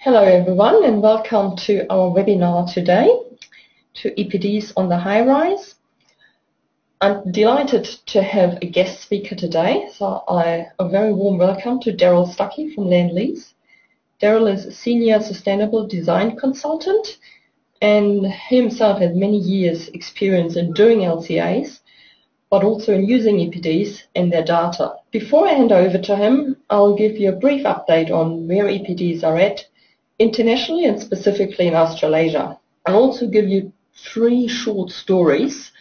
Hello everyone and welcome to our webinar today to EPDs on the high rise. I'm delighted to have a guest speaker today, so a very warm welcome to Darryl Stuckey from Lendlease. Darryl is a senior sustainable design consultant and himself has many years experience in doing LCAs but also in using EPDs and their data. Before I hand over to him, I'll give you a brief update on where EPDs are at internationally and specifically in Australasia. I'll also give you 3 short stories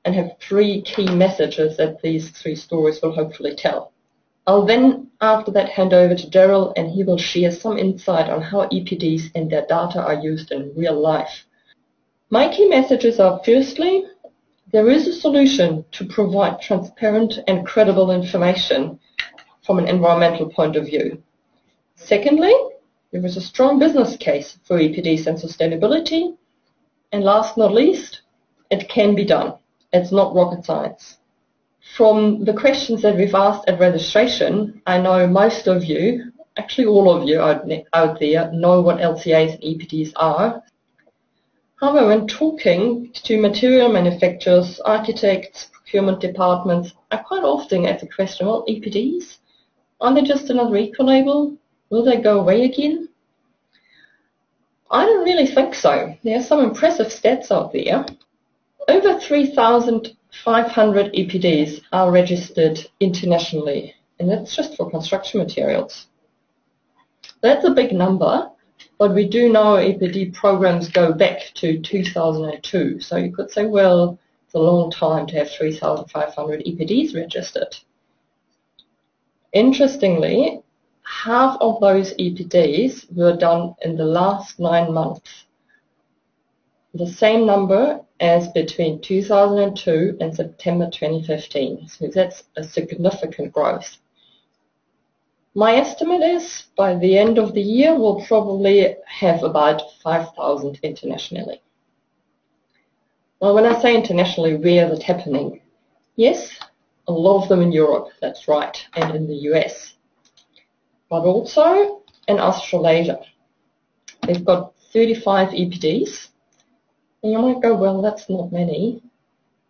and have 3 key messages that these 3 stories will hopefully tell. I'll then, after that, hand over to Darryl and he will share some insight on how EPDs and their data are used in real life. My key messages are, firstly, there is a solution to provide transparent and credible information from an environmental point of view. Secondly, there is a strong business case for EPDs and sustainability. And last not least, it can be done. It's not rocket science. From the questions that we've asked at registration, I know most of you, actually all of you out there, know what LCAs and EPDs are. However, when talking to material manufacturers, architects, procurement departments, I quite often get the question, well, EPDs, are they just another eco-label? Will they go away again? I don't really think so. There are some impressive stats out there. Over 3,500 EPDs are registered internationally, and that's just for construction materials. That's a big number, but we do know EPD programs go back to 2002, so you could say, well, it's a long time to have 3,500 EPDs registered. Interestingly, half of those EPDs were done in the last 9 months, the same number as between 2002 and September 2015. So that's a significant growth. My estimate is by the end of the year we'll probably have about 5,000 internationally. Well, when I say internationally, where is it happening? Yes, a lot of them in Europe, that's right, and in the US. But also in Australasia. They've got 35 EPDs. And you might go, well, that's not many.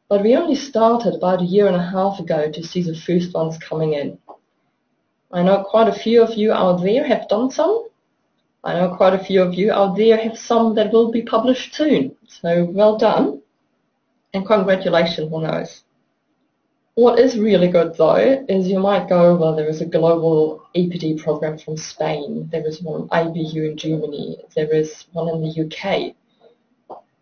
But we only started about a year and a half ago to see the first ones coming in. I know quite a few of you out there have done some. I know quite a few of you out there have some that will be published soon. So well done. And congratulations on those. What is really good though is you might go, well, there is a global EPD program from Spain, there is one IBU in Germany, there is one in the UK.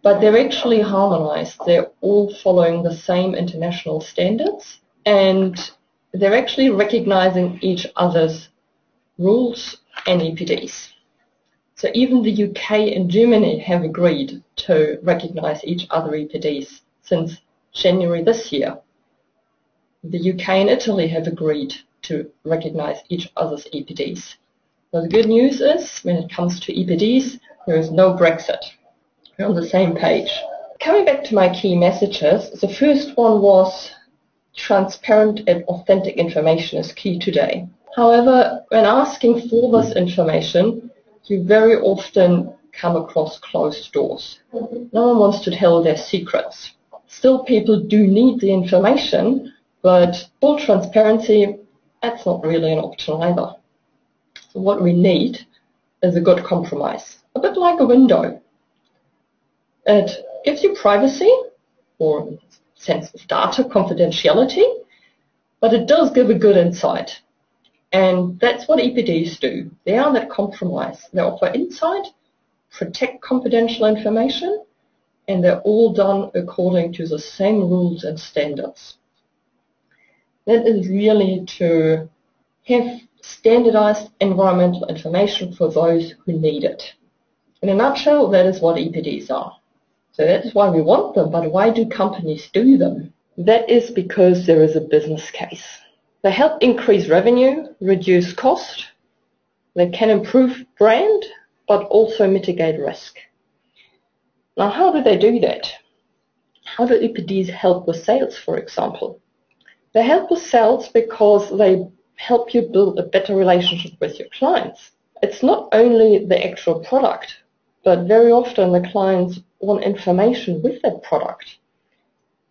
But they're actually harmonized. They're all following the same international standards and they're actually recognizing each other's rules and EPDs. So even the UK and Germany have agreed to recognize each other EPDs since January this year. The UK and Italy have agreed to recognize each other's EPDs. So the good news is, when it comes to EPDs, there is no Brexit. We're on the same page. Coming back to my key messages, the first one was transparent and authentic information is key today. However, when asking for this information, you very often come across closed doors. No one wants to tell their secrets. Still, people do need the information, but full transparency, that's not really an option either. So what we need is a good compromise, a bit like a window. It gives you privacy, or sense of data confidentiality, but it does give a good insight. And that's what EPDs do. They are that compromise. They offer insight, protect confidential information, and they're all done according to the same rules and standards. That is really to have standardized environmental information for those who need it. In a nutshell, that is what EPDs are. So that is why we want them, but why do companies do them? That is because there is a business case. They help increase revenue, reduce cost, they can improve brand, but also mitigate risk. Now, how do they do that? How do EPDs help with sales, for example? They help with sales because they help you build a better relationship with your clients. It's not only the actual product, but very often the clients want information with that product.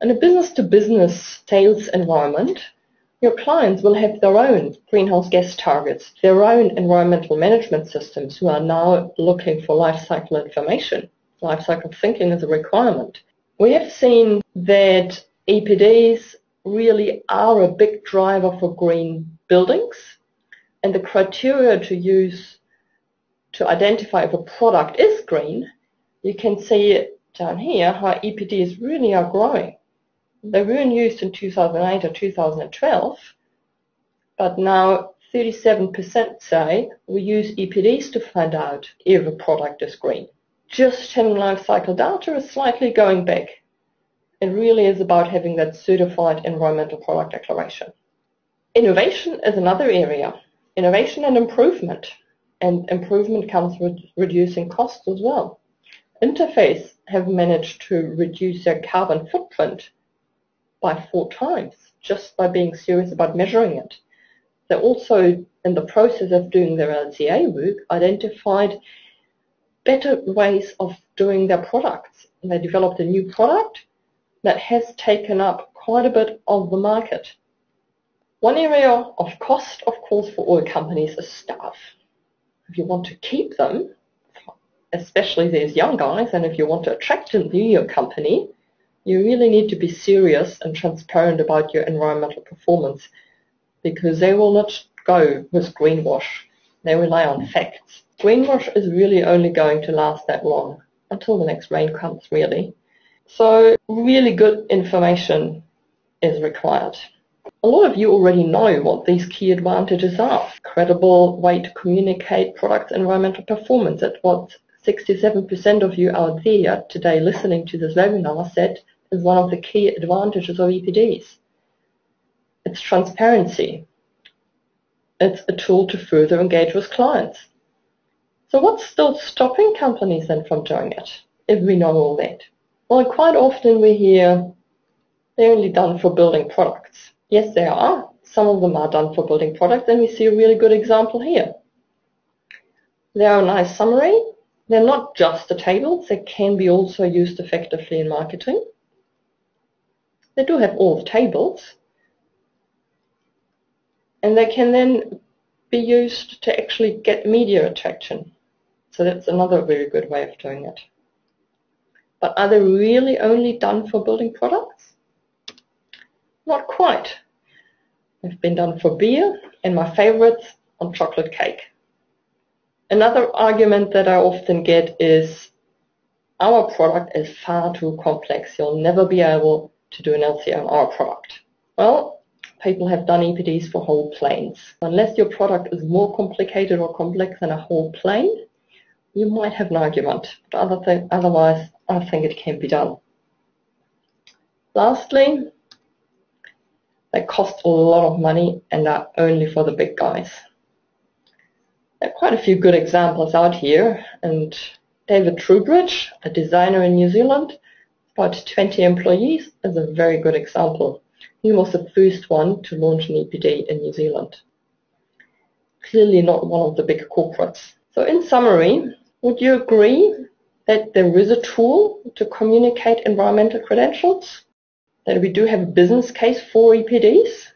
In a business-to-business sales environment, your clients will have their own greenhouse gas targets, their own environmental management systems who are now looking for life cycle information. Life cycle thinking is a requirement. We have seen that EPDs really are a big driver for green buildings, and the criteria to use to identify if a product is green, you can see it down here how EPDs really are growing. They weren't used in 2008 or 2012, but now 37% say we use EPDs to find out if a product is green. Just having life cycle data is slightly going back. It really is about having that certified environmental product declaration. Innovation is another area. Innovation and improvement. And improvement comes with reducing costs as well. Interface have managed to reduce their carbon footprint by 4 times just by being serious about measuring it. They also, in the process of doing their LCA work, identified better ways of doing their products. And they developed a new product that has taken up quite a bit of the market. One area of cost, of course, for oil companies is staff. If you want to keep them, especially these young guys, and if you want to attract them to your company, you really need to be serious and transparent about your environmental performance, because they will not go with greenwash. They rely on facts. Greenwash is really only going to last that long, until the next rain comes, really. So really good information is required. A lot of you already know what these key advantages are. Credible way to communicate products' environmental performance. That's what 67% of you out there today listening to this webinar said is one of the key advantages of EPDs. It's transparency. It's a tool to further engage with clients. So what's still stopping companies then from doing it, if we know all that? Well, quite often we hear they're only done for building products. Yes, they are. Some of them are done for building products, and we see a really good example here. They are a nice summary. They're not just the tables. They can be also used effectively in marketing. They do have all the tables. And they can then be used to actually get media attraction. So that's another very good way of doing it. But are they really only done for building products? Not quite. They've been done for beer, and my favorites, on chocolate cake. Another argument that I often get is our product is far too complex. You'll never be able to do an LCA on our product. Well, people have done EPDs for whole planes. Unless your product is more complicated or complex than a whole plane, you might have an argument. But otherwise, I think it can be done. Lastly, they cost a lot of money and are only for the big guys. There are quite a few good examples out here, and David Trubridge, a designer in New Zealand, about 20 employees, is a very good example. He was the first one to launch an EPD in New Zealand. Clearly not one of the big corporates. So in summary, would you agree that there is a tool to communicate environmental credentials? That we do have a business case for EPDs?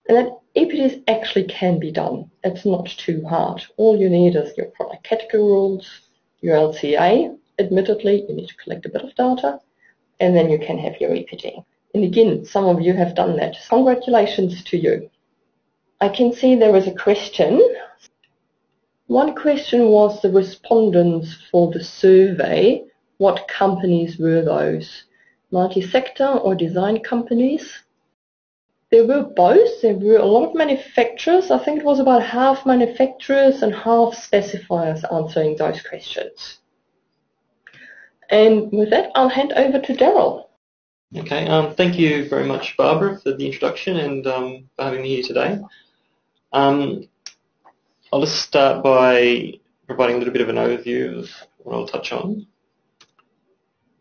And that EPDs actually can be done. It's not too hard. All you need is your product category rules, your LCA. Admittedly, you need to collect a bit of data, and then you can have your EPD. And again, some of you have done that. Congratulations to you. I can see there is a question. One question was the respondents for the survey. What companies were those? Multi-sector or design companies? There were both. There were a lot of manufacturers. I think it was about half manufacturers and half specifiers answering those questions. And with that, I'll hand over to Darryl. Okay, thank you very much, Barbara, for the introduction and for having me here today. I'll just start by providing a little bit of an overview of what I'll touch on.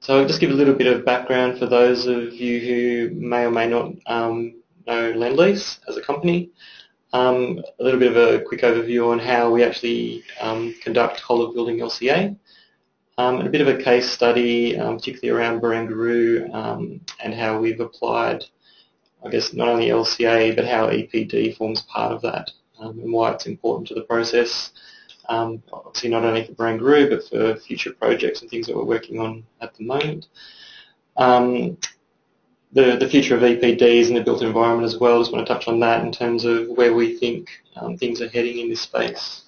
So I'll just give a little bit of background for those of you who may or may not know Lendlease as a company. a little bit of a quick overview on how we actually conduct whole of building LCA, and a bit of a case study, particularly around Barangaroo, and how we've applied, I guess, not only LCA but how EPD forms part of that, and why it's important to the process. Obviously not only for Barangaroo but for future projects and things that we're working on at the moment. The future of EPDs in the built environment as well. Just want to touch on that in terms of where we think things are heading in this space.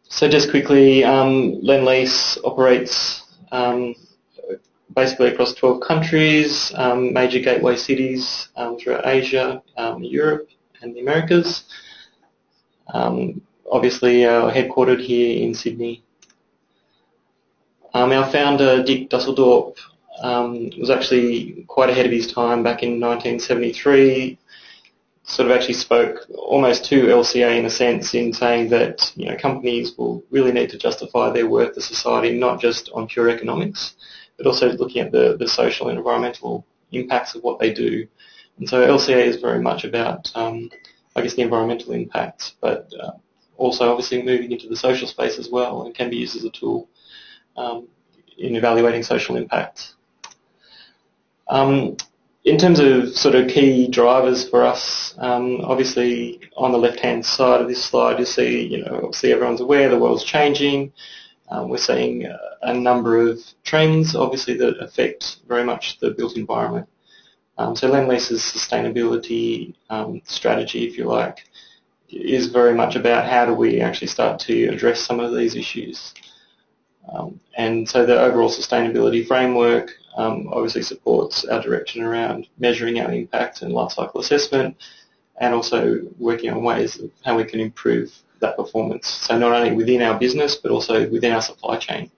So just quickly, Lendlease operates basically across 12 countries, major gateway cities throughout Asia, Europe and the Americas. Obviously headquartered here in Sydney. Our founder, Dick Dusseldorp, was actually quite ahead of his time back in 1973, sort of actually spoke almost to LCA in a sense, in saying that, you know, companies will really need to justify their worth to society not just on pure economics, but also looking at the social and environmental impacts of what they do. And so LCA is very much about, I guess, the environmental impacts, but also obviously moving into the social space as well, and can be used as a tool in evaluating social impacts. In terms of sort of key drivers for us, obviously on the left-hand side of this slide you see, you know, obviously everyone's aware the world's changing. We're seeing a number of trends, obviously, that affect very much the built environment. So Lendlease's sustainability strategy, if you like, is very much about how do we actually start to address some of these issues. And so the overall sustainability framework obviously supports our direction around measuring our impact and life cycle assessment, and also working on ways of how we can improve that performance. So not only within our business, but also within our supply chain.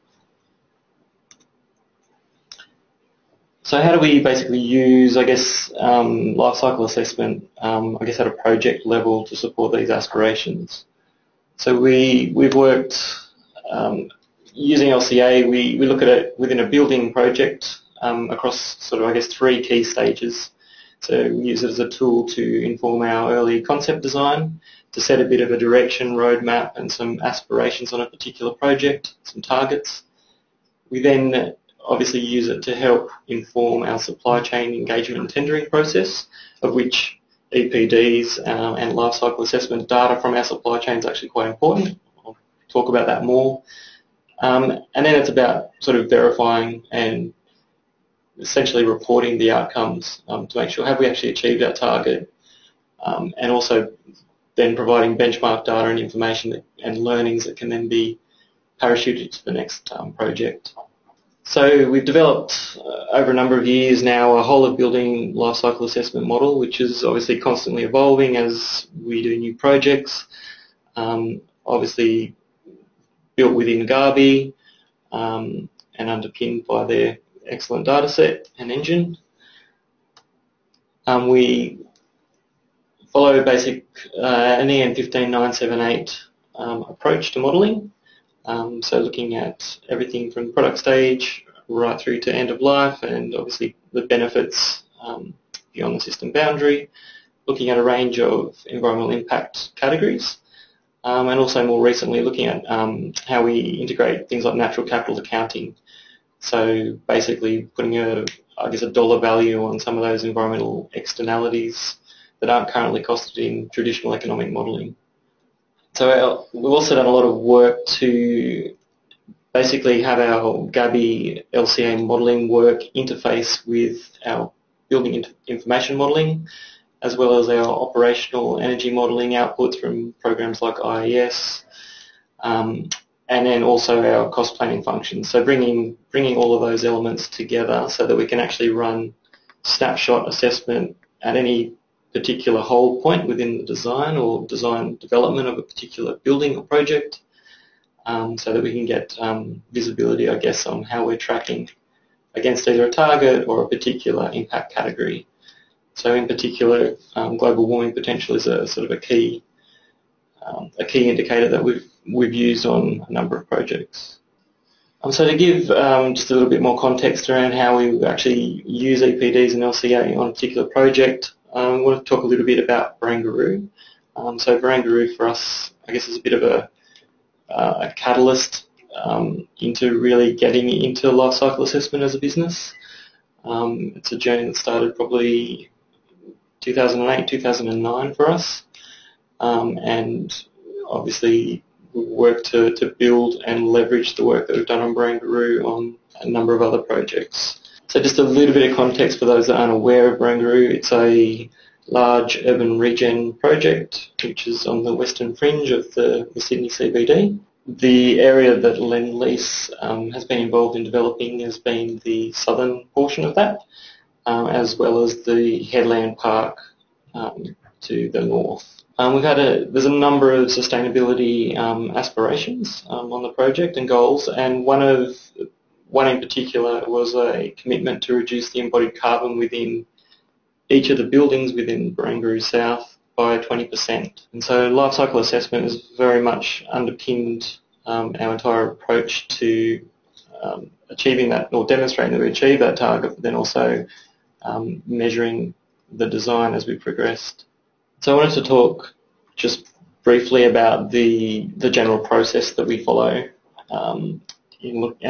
So how do we basically use, I guess, life cycle assessment, I guess, at a project level to support these aspirations? So we've worked using LCA. We look at it within a building project across sort of, I guess, 3 key stages. So we use it as a tool to inform our early concept design, to set a bit of a direction, roadmap and some aspirations on a particular project, some targets. We then obviously use it to help inform our supply chain engagement and tendering process, of which EPDs and life cycle assessment data from our supply chain is actually quite important. I'll talk about that more. And then it's about sort of verifying and essentially reporting the outcomes to make sure have we actually achieved our target, and also then providing benchmark data and information and learnings that can then be parachuted to the next project. So we've developed over a number of years now a whole of building life cycle assessment model, which is obviously constantly evolving as we do new projects, obviously built within Gabi and underpinned by their excellent data set and engine. We follow a basic an EN 15978 approach to modelling. So looking at everything from product stage right through to end of life, and obviously the benefits beyond the system boundary, looking at a range of environmental impact categories, and also more recently looking at how we integrate things like natural capital accounting. So basically putting a dollar value on some of those environmental externalities that aren't currently costed in traditional economic modelling. So we've also done a lot of work to basically have our Gabi LCA modelling work interface with our building information modelling, as well as our operational energy modelling outputs from programs like IES, and then also our cost planning functions. So bringing all of those elements together so that we can actually run snapshot assessment at any particular whole point within the design or design development of a particular building or project, so that we can get visibility, I guess, on how we're tracking against either a target or a particular impact category. So in particular, global warming potential is a sort of a key indicator that we've used on a number of projects. So to give just a little bit more context around how we actually use EPDs and LCA on a particular project, I want to talk a little bit about Barangaroo. So Barangaroo for us, I guess, is a bit of a catalyst into really getting into life cycle assessment as a business. It's a journey that started probably 2008, 2009 for us, and obviously we work to build and leverage the work that we've done on Barangaroo on a number of other projects. So just a little bit of context for those that aren't aware of Barangaroo. It's a large urban regen project which is on the western fringe of the Sydney CBD. The area that Lendlease has been involved in developing has been the southern portion of that, as well as the Headland Park to the north. There's a number of sustainability aspirations on the project and goals, and one in particular was a commitment to reduce the embodied carbon within each of the buildings within Barangaroo South by 20%. And so life cycle assessment has very much underpinned our entire approach to achieving that, or demonstrating that we achieve that target, but then also measuring the design as we progressed. So I wanted to talk just briefly about the general process that we follow and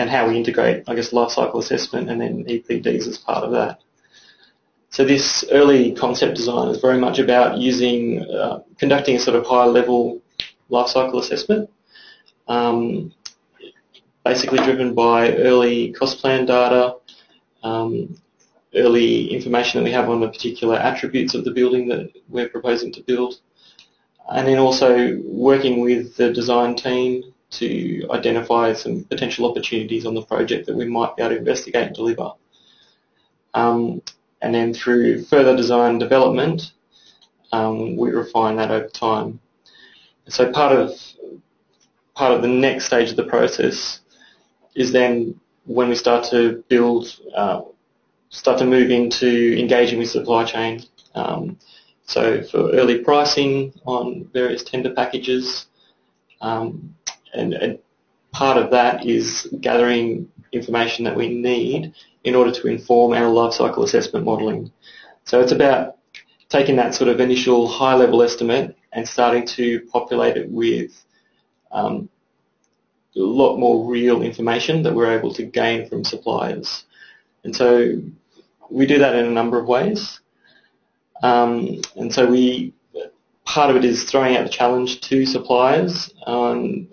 how we integrate, I guess, life cycle assessment and then EPDs as part of that. So this early concept design is very much about conducting a sort of high-level life cycle assessment, basically driven by early cost plan data, early information that we have on the particular attributes of the building that we're proposing to build, and then also working with the design team to identify some potential opportunities on the project that we might be able to investigate and deliver. And then through further design development, we refine that over time. So part of the next stage of the process is then when we start to move into engaging with supply chain. So for early pricing on various tender packages, and part of that is gathering information that we need in order to inform our life cycle assessment modelling. So it's about taking that sort of initial high-level estimate and starting to populate it with a lot more real information that we're able to gain from suppliers. And so we do that in a number of ways. And so part of it is throwing out the challenge to suppliers on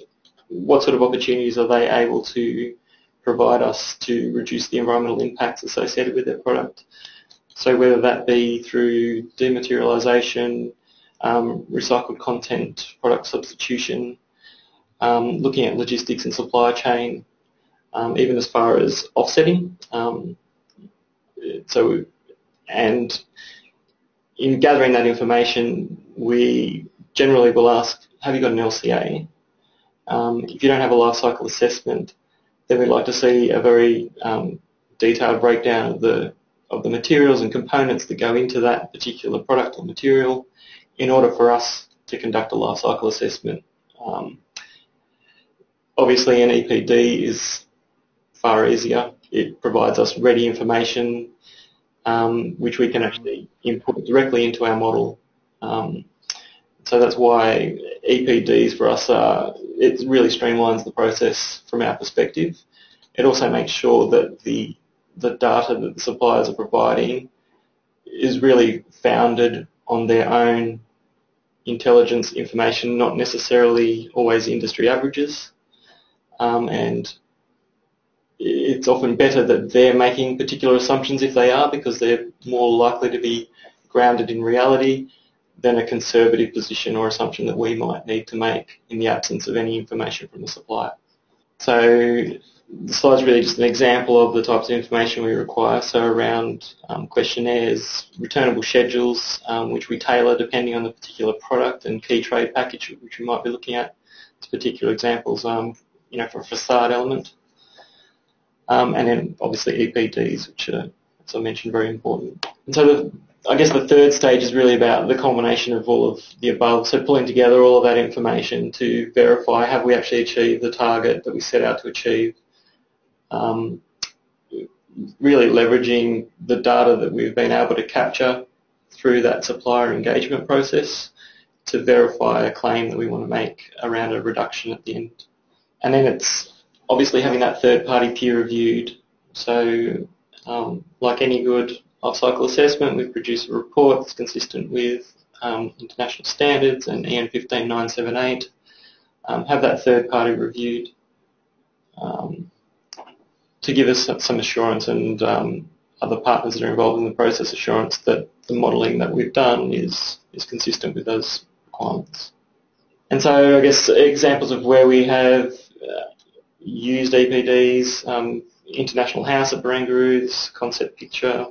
what sort of opportunities are they able to provide us to reduce the environmental impacts associated with their product. So whether that be through dematerialisation, recycled content, product substitution, looking at logistics and supply chain, even as far as offsetting. And in gathering that information, we generally will ask, have you got an LCA? If you don't have a life cycle assessment, then we'd like to see a very detailed breakdown of the materials and components that go into that particular product or material in order for us to conduct a life cycle assessment. Obviously, an EPD is far easier. It provides us ready information which we can actually input directly into our model. So that's why EPDs for us it really streamlines the process from our perspective. It also makes sure that the data that the suppliers are providing is really founded on their own intelligence information, not necessarily always industry averages. And it's often better that they're making particular assumptions if they are, because they're more likely to be grounded in reality than a conservative position or assumption that we might need to make in the absence of any information from the supplier. So the slide's really just an example of the types of information we require, so around questionnaires, returnable schedules, which we tailor depending on the particular product, and key trade package, which we might be looking at as particular examples, for a facade element. And then obviously EPDs, which are, as I mentioned, very important. And so I guess the third stage is really about the culmination of all of the above, so pulling together all of that information to verify have we actually achieved the target that we set out to achieve, really leveraging the data that we've been able to capture through that supplier engagement process to verify a claim that we want to make around a reduction at the end. And then it's obviously having that third-party peer-reviewed. So like any good life-cycle assessment, we produce a report that's consistent with international standards and EN 15978. Have that third-party reviewed to give us some assurance, and other partners that are involved in the process assurance that the modelling that we've done is consistent with those requirements. And so I guess examples of where we have used EPDs, International House at Barangaroo, this concept picture,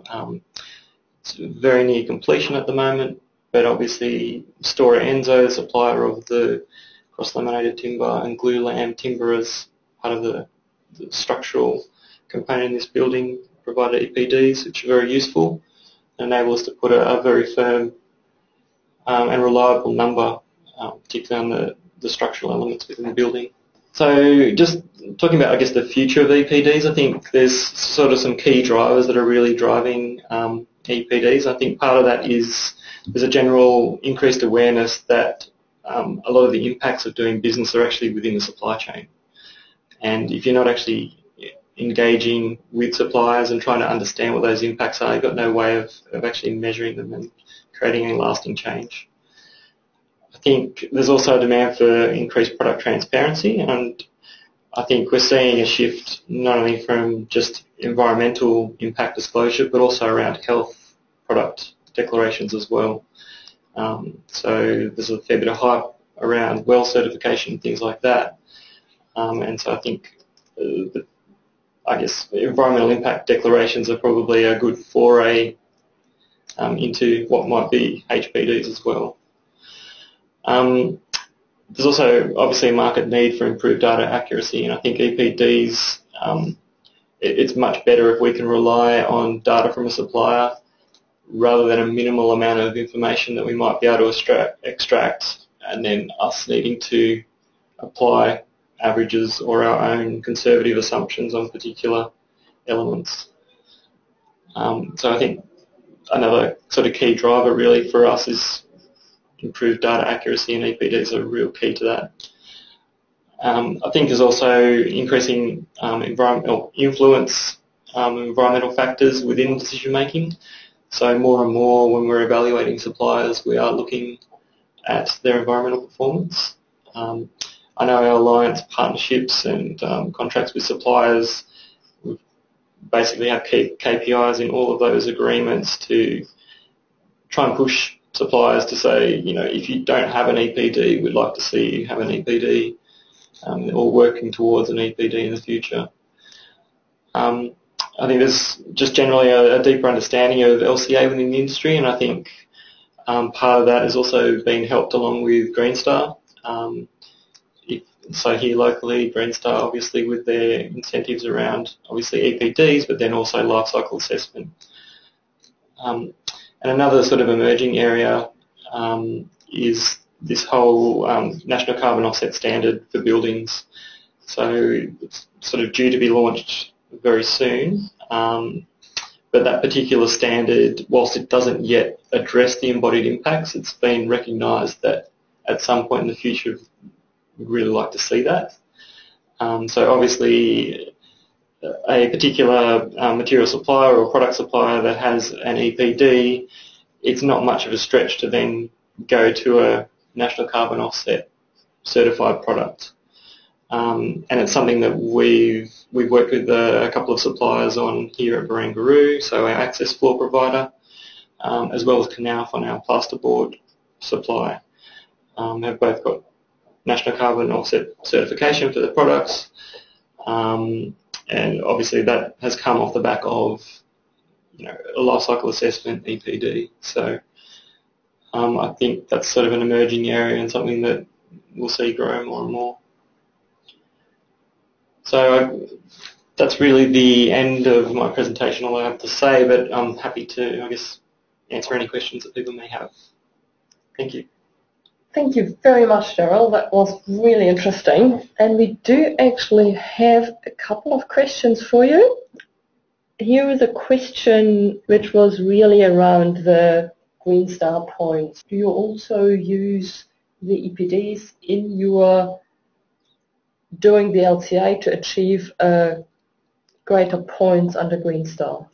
it's very near completion at the moment, but obviously thinkstep-anz, the supplier of the cross-laminated timber and glulam timber as part of the structural component in this building, provided EPDs, which are very useful and enable us to put a very firm and reliable number, particularly on the structural elements within the building. So just talking about, I guess, the future of EPDs, I think there's sort of some key drivers that are really driving EPDs. I think part of that is there's a general increased awareness that a lot of the impacts of doing business are actually within the supply chain. And if you're not actually engaging with suppliers and trying to understand what those impacts are, you've got no way of actually measuring them and creating any lasting change. I think there's also a demand for increased product transparency, and I think we're seeing a shift not only from just environmental impact disclosure but also around health product declarations as well. So there's a fair bit of hype around well certification and things like that, and so I think environmental impact declarations are probably a good foray into what might be HPDs as well. There's also obviously a market need for improved data accuracy, and I think EPDs, it's much better if we can rely on data from a supplier rather than a minimal amount of information that we might be able to extract and then us needing to apply averages or our own conservative assumptions on particular elements. So I think another sort of key driver really for us is improved data accuracy, and EPDs are a real key to that. I think there's also increasing environmental influence, environmental factors within decision making. So more and more when we're evaluating suppliers, we are looking at their environmental performance. I know our alliance partnerships and contracts with suppliers, we basically have KPIs in all of those agreements to try and push suppliers to say, you know, if you don't have an EPD, we'd like to see you have an EPD, or working towards an EPD in the future. I think there's just generally a deeper understanding of LCA within the industry, and I think part of that has also been helped along with Green Star. So here locally, Green Star obviously with their incentives around obviously EPDs, but then also life cycle assessment. And another sort of emerging area is this whole national carbon offset standard for buildings. So it's sort of due to be launched very soon, but that particular standard, whilst it doesn't yet address the embodied impacts, it's been recognised that at some point in the future we'd really like to see that. So obviously a particular material supplier or product supplier that has an EPD, it's not much of a stretch to then go to a national carbon offset certified product. And it's something that we've worked with a couple of suppliers on here at Barangaroo, so our access floor provider, as well as Knauf on our plasterboard supply, have both got national carbon offset certification for the products. And obviously that has come off the back of, you know, a life cycle assessment EPD. So I think that's sort of an emerging area and something that we'll see grow more and more. So that's really the end of my presentation, all I have to say, but I'm happy to, I guess, answer any questions that people may have. Thank you. Thank you very much, Darryl. That was really interesting. And we do actually have a couple of questions for you. Here is a question which was really around the Green Star points. Do you also use the EPDs in your doing the LCA to achieve greater points under Green Star?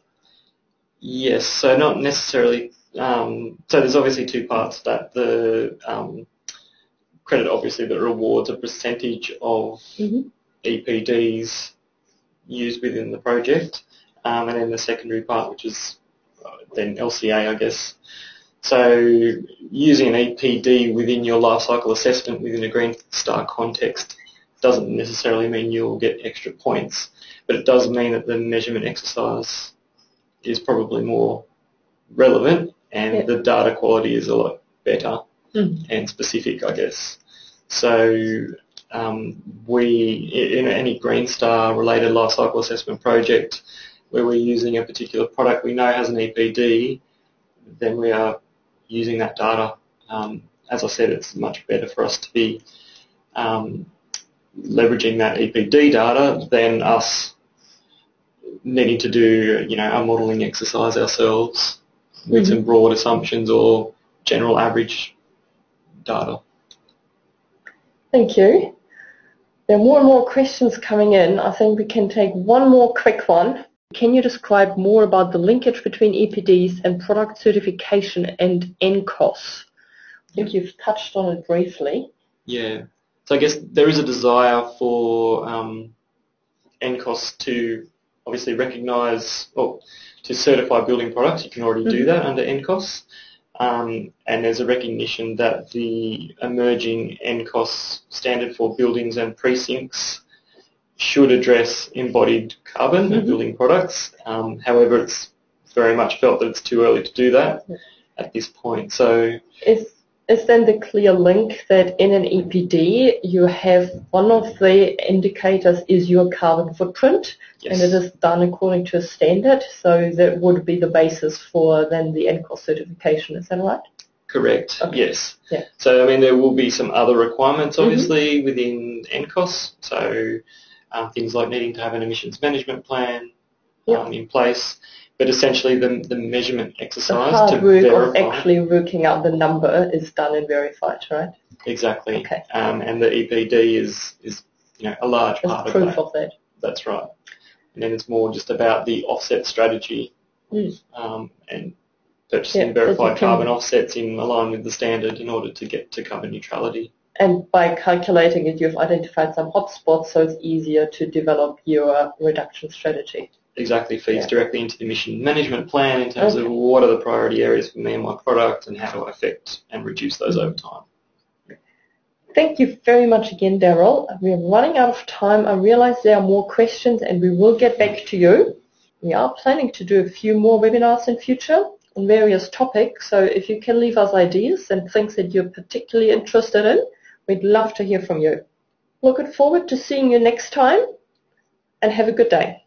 Yes, so not necessarily. So there's obviously two parts to that. The credit obviously that rewards a percentage of EPDs used within the project, and then the secondary part, which is then LCA, I guess. So using an EPD within your life cycle assessment within a Green Star context doesn't necessarily mean you'll get extra points, but it does mean that the measurement exercise is probably more relevant and the data quality is a lot better and specific, I guess. So we, in any Green Star related life cycle assessment project where we're using a particular product we know has an EPD, then we are using that data. As I said, it's much better for us to be leveraging that EPD data than us needing to do, a modelling exercise ourselves with some broad assumptions or general average data. Thank you. There are more and more questions coming in. I think we can take one more quick one. Can you describe more about the linkage between EPDs and product certification and NCOS? I think you've touched on it briefly. Yeah. So I guess there is a desire for NCOS to obviously recognise, well, to certify building products. You can already do that under NCOS. And there's a recognition that the emerging NCOS standard for buildings and precincts should address embodied carbon in building products. However, it's very much felt that it's too early to do that at this point. So is then the clear link that in an EPD you have one of the indicators is your carbon footprint, and it is done according to a standard, so that would be the basis for then the NCOS certification, is that right? Correct, okay. Yes. Yeah. So, there will be some other requirements, obviously, within NCOS, so things like needing to have an emissions management plan in place, but essentially the measurement exercise the hard work verify. of actually working out the number is done and verified, right? Exactly. Okay. And the EPD is a large part of that. Proof of that. That's right. And then it's more just about the offset strategy and purchasing verified carbon offsets in line with the standard in order to get to carbon neutrality. And by calculating it, you've identified some hotspots, so it's easier to develop your reduction strategy. Exactly, feeds directly into the emission management plan in terms of what are the priority areas for me and my product and how do I affect and reduce those over time. Thank you very much again, Darryl. We're running out of time. I realize there are more questions and we will get back to you. We are planning to do a few more webinars in future on various topics, so if you can leave us ideas and things that you're particularly interested in, we'd love to hear from you. Looking forward to seeing you next time and have a good day.